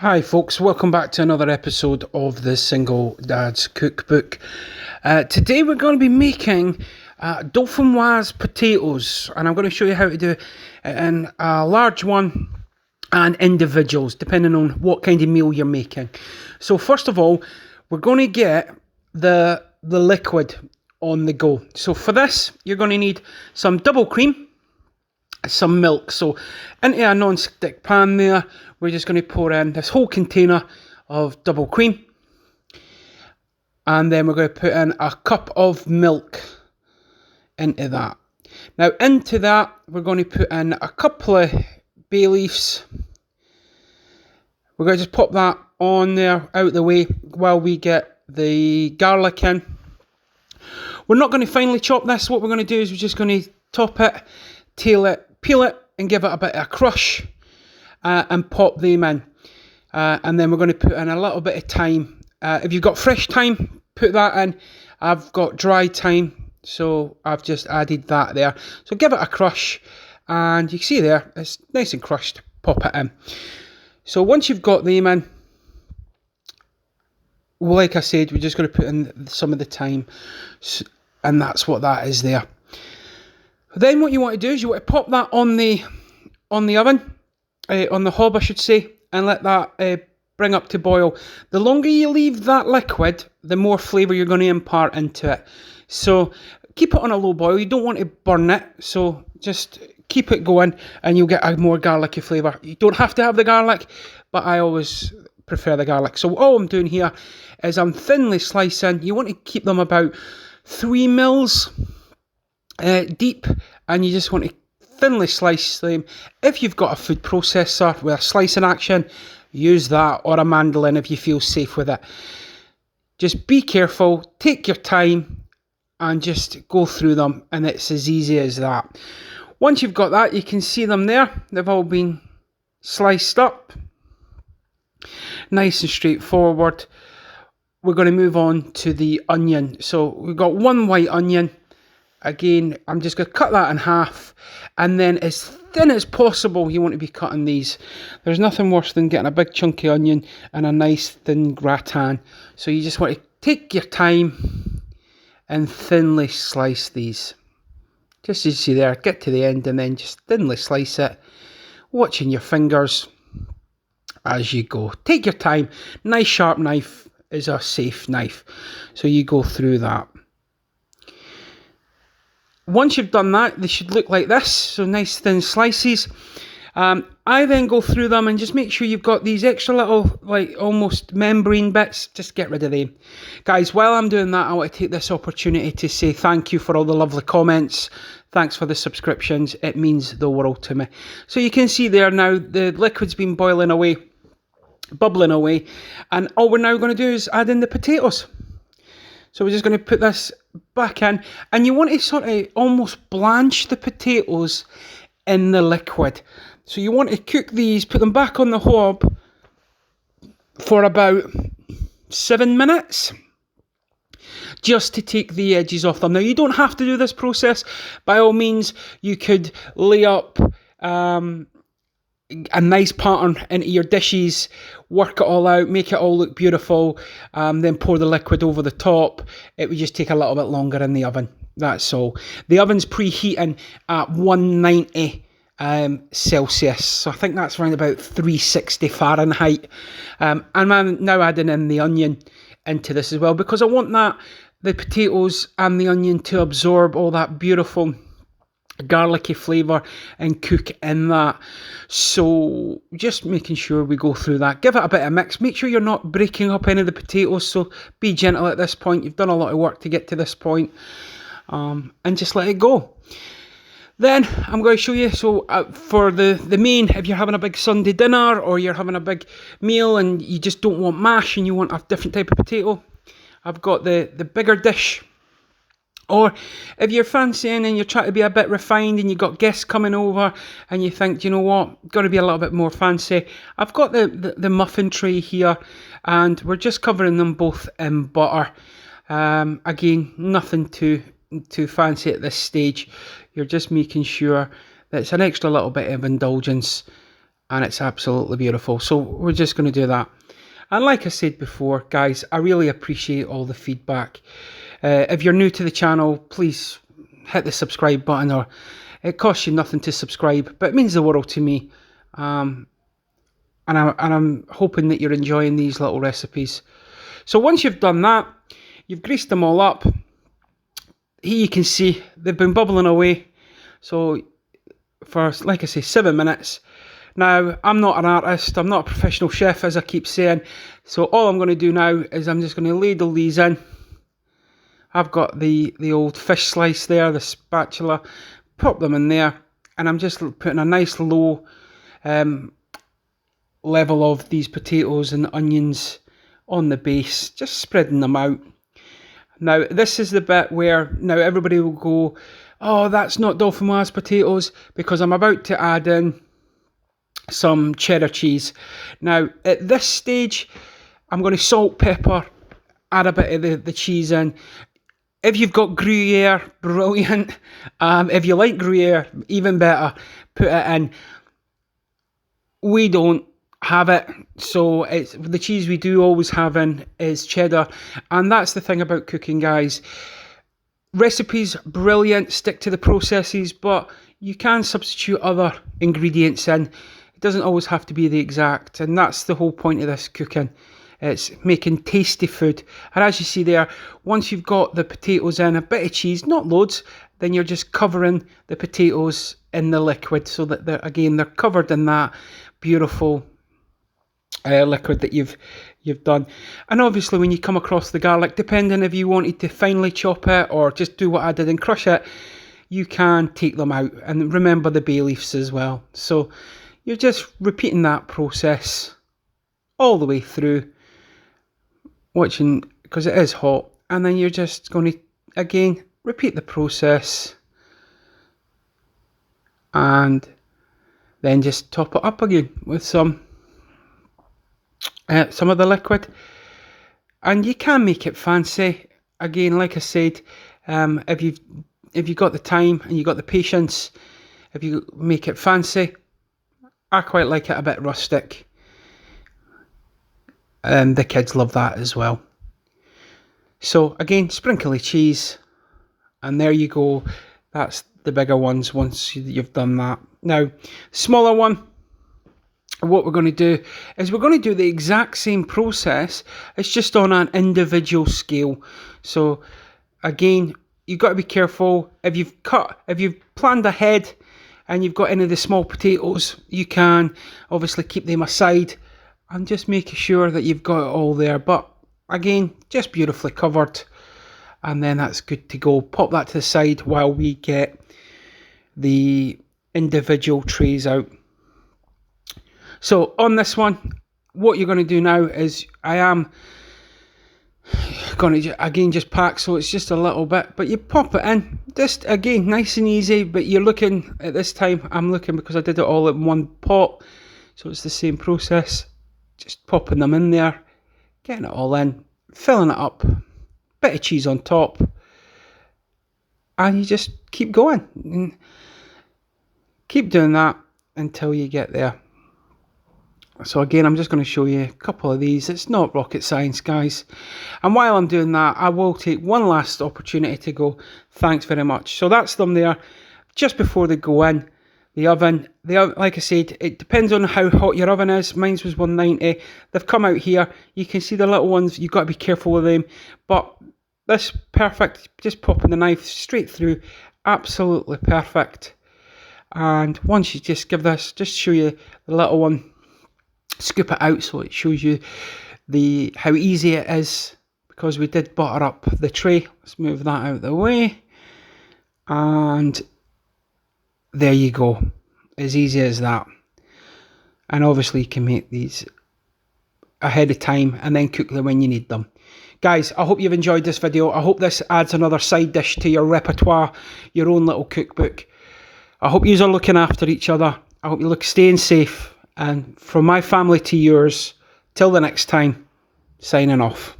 Hi folks, welcome back to another episode of the Single Dad's Cookbook. Today we're going to be making Dauphinoise potatoes, and I'm going to show you how to do it in a large one and individuals, depending on what kind of meal you're making. So first of all, we're going to get the liquid on the go. So for this, you're going to need some double cream, some milk. So into a non-stick pan there, we're just going to pour in this whole container of double cream, and then we're going to put in a cup of milk into that. Now into that we're going to put in a couple of bay leaves. We're going to just pop that on there out the way while we get the garlic in. We're not going to finely chop this. What we're going to do is we're just going to top it, tail it, peel it and give it a bit of a crush and pop them in. And then we're going to put in a little bit of thyme. If you've got fresh thyme, put that in. I've got dry thyme, so I've just added that there. So give it a crush, and you can see there, it's nice and crushed. Pop it in. So once you've got them in, like I said, we're just going to put in some of the thyme, and that's what that is there. Then what you want to do is you want to pop that on the oven, on the hob I should say, and let that bring up to boil. The longer you leave that liquid, the more flavour you're going to impart into it. So keep it on a low boil. You don't want to burn it, so just keep it going and you'll get a more garlicky flavour. You don't have to have the garlic, but I always prefer the garlic. So all I'm doing here is I'm thinly slicing. You want to keep them about 3 mils deep, and you just want to thinly slice them. If you've got a food processor with a slicing action, use that, or a mandolin if you feel safe with it. Just be careful, take your time, and just go through them, and it's as easy as that. Once you've got that, you can see them there. They've all been sliced up. Nice and straightforward. We're going to move on to the onion. So we've got one white onion. Again, I'm just going to cut that in half, and then as thin as possible you want to be cutting these. There's nothing worse than getting a big chunky onion and a nice thin gratin. So you just want to take your time and thinly slice these. Just as you see there, get to the end and then just thinly slice it, watching your fingers as you go. Take your time. Nice sharp knife is a safe knife, so you go through that. Once you've done that, they should look like this, so nice thin slices. I then go through them and just make sure you've got these extra little, like almost membrane bits. Just get rid of them. Guys, while I'm doing that, I want to take this opportunity to say thank you for all the lovely comments. Thanks for the subscriptions. It means the world to me. So you can see there now, the liquid's been boiling away, bubbling away. And all we're now going to do is add in the potatoes. So we're just going to put this back in, and you want to sort of almost blanch the potatoes in the liquid. So you want to cook these, put them back on the hob for about 7 minutes, just to take the edges off them. Now you don't have to do this process. By all means, you could lay up a nice pattern into your dishes, work it all out, make it all look beautiful, then pour the liquid over the top. It would just take a little bit longer in the oven, that's all. The oven's preheating at 190 Celsius, so I think that's around about 360 Fahrenheit. And I'm now adding in the onion into this as well, because I want the potatoes and the onion to absorb all that beautiful garlicky flavour and cook in that. So just making sure we go through that, give it a bit of mix, make sure you're not breaking up any of the potatoes, so be gentle at this point. You've done a lot of work to get to this point, and just let it go. Then I'm going to show you, so for the main, if you're having a big Sunday dinner or you're having a big meal and you just don't want mash and you want a different type of potato, I've got the bigger dish. Or if you're fancying and you're trying to be a bit refined and you've got guests coming over and you think, you know what, got to be a little bit more fancy, I've got the muffin tray here, and we're just covering them both in butter. Again, nothing too fancy at this stage. You're just making sure that it's an extra little bit of indulgence and it's absolutely beautiful. So we're just going to do that. And like I said before, guys, I really appreciate all the feedback. If you're new to the channel, please hit the subscribe button, or it costs you nothing to subscribe, but it means the world to me. And I'm hoping that you're enjoying these little recipes. So once you've done that, you've greased them all up. Here you can see they've been bubbling away. So for, like I say, 7 minutes. Now, I'm not an artist, I'm not a professional chef, as I keep saying. So all I'm going to do now is I'm just going to ladle these in. I've got the old fish slice there, the spatula. Pop them in there. And I'm just putting a nice low level of these potatoes and onions on the base. Just spreading them out. Now, this is the bit where now everybody will go, oh, that's not Dauphinoise potatoes, because I'm about to add in some cheddar cheese. Now, at this stage, I'm going to salt, pepper, add a bit of the cheese in. If you've got Gruyere, brilliant. If you like Gruyere, even better, put it in. We don't have it, so it's the cheese we do always have in is cheddar. And that's the thing about cooking, guys. Recipes, brilliant, stick to the processes, but you can substitute other ingredients in. It doesn't always have to be the exact, and that's the whole point of this cooking. It's making tasty food. And as you see there, once you've got the potatoes in, a bit of cheese, not loads, then you're just covering the potatoes in the liquid so that they're covered in that beautiful liquid that you've done. And obviously when you come across the garlic, depending if you wanted to finely chop it or just do what I did and crush it, you can take them out. And remember the bay leaves as well. So you're just repeating that process all the way through, watching, because it is hot. And then you're just going to, again, repeat the process. And then just top it up again with some of the liquid. And you can make it fancy. Again, like I said, if you've got the time and you've got the patience, if you make it fancy, I quite like it a bit rustic. And the kids love that as well. So again, sprinkly cheese. And there you go. That's the bigger ones once you've done that. Now, smaller one, what we're going to do is we're going to do the exact same process. It's just on an individual scale. So again, you've got to be careful. If you've planned ahead and you've got any of the small potatoes, you can obviously keep them aside and just make sure that you've got it all there. But again, just beautifully covered. And then that's good to go. Pop that to the side while we get the individual trays out. So on this one, what you're going to do now is I am going to again just pack, so it's just a little bit, but you pop it in, just again nice and easy. But you're looking at this time, I'm looking because I did it all in one pot, so it's the same process. Just popping them in there, getting it all in, filling it up, bit of cheese on top, and you just keep going and keep doing that until you get there. So again, I'm just going to show you a couple of these. It's not rocket science, guys. And while I'm doing that, I will take one last opportunity to go, thanks very much. So that's them there, just before they go in the oven. Like I said, it depends on how hot your oven is. Mine was 190. They've come out here. You can see the little ones. You've got to be careful with them. But this, perfect. Just popping the knife straight through. Absolutely perfect. And once you just give this, just show you the little one, scoop it out so it shows you how easy it is, because we did butter up the tray. Let's move that out of the way, and there you go, as easy as that. And obviously you can make these ahead of time and then cook them when you need them. Guys, I hope you've enjoyed this video. I hope this adds another side dish to your repertoire, your own little cookbook. I hope you are looking after each other. I hope you staying safe. And from my family to yours, till the next time, signing off.